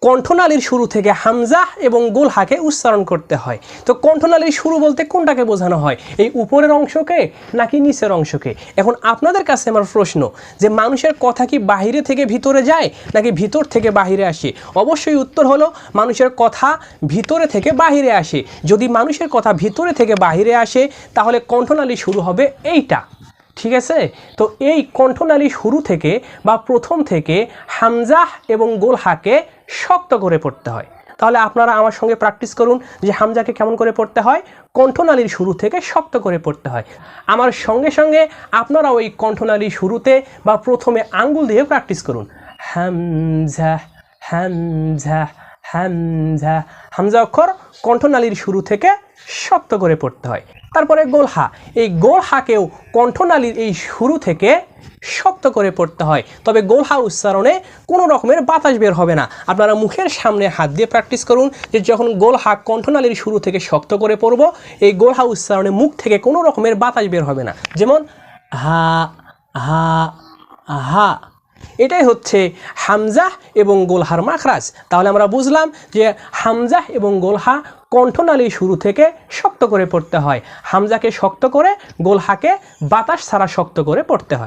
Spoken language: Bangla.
কণ্ঠনালীর শুরু থেকে হামজা এবং গোলহাকে উচ্চারণ করতে হয়। তো কণ্ঠনালীর শুরু বলতে কোনটাকে বোঝানো হয়, এই উপরের অংশকে নাকি নিচের অংশকে? এখন আপনাদের কাছে আমার প্রশ্ন যে মানুষের কথা কি বাহিরে থেকে ভিতরে যায় নাকি ভিতর থেকে বাহিরে আসে? অবশ্যই উত্তর হলো মানুষের কথা ভিতরে থেকে বাহিরে আসে। যদি মানুষের কথা ভিতরে থেকে বাহিরে আসে তাহলে কণ্ঠনালী শুরু হবে এইটা, ঠিক আছে? তো এই কণ্ঠনালী শুরু থেকে বা প্রথম থেকে হামজা এবং গোলহাকে শক্ত করে পড়তে হয়। তাহলে আপনারা আমার সঙ্গে প্র্যাকটিস করুন যে হামজাকে কেমন করে পড়তে হয়। কণ্ঠনালীর শুরু থেকে শক্ত করে পড়তে হয়। আমার সঙ্গে সঙ্গে আপনারা ওই কণ্ঠনালীর শুরুতে বা প্রথমে আঙ্গুল দিয়ে প্র্যাকটিস করুন। হামজা হামজা হামজা। হামজা অক্ষর কণ্ঠনালীর শুরু থেকে শক্ত করে পড়তে হয়। তারপরে গোলহা, এই গোলহাকেও কণ্ঠনালীর এই শুরু থেকে শক্ত করে পড়তে হয়। তবে গোলহা উচ্চারণে কোনো রকমের বাতাস বের হবে না। আপনারা মুখের সামনে হাত দিয়ে প্র্যাকটিস করুন যে যখন গোলহা কণ্ঠনালীর শুরু থেকে শক্ত করে পড়ব, এই গোলহা উচ্চারণে মুখ থেকে কোনো রকমের বাতাস বের হবে না। যেমন হা হা হা। এটাই হচ্ছে হামজা এবং গোলহার মাখরাজ। তাহলে আমরা বুঝলাম যে হামজা এবং গোলহা কণ্ঠনালীর শুরু থেকে শক্ত করে পড়তে হয়। হামজাকে শক্ত করে, গোলহাকে বাতাস ছাড়া শক্ত করে পড়তে হয়।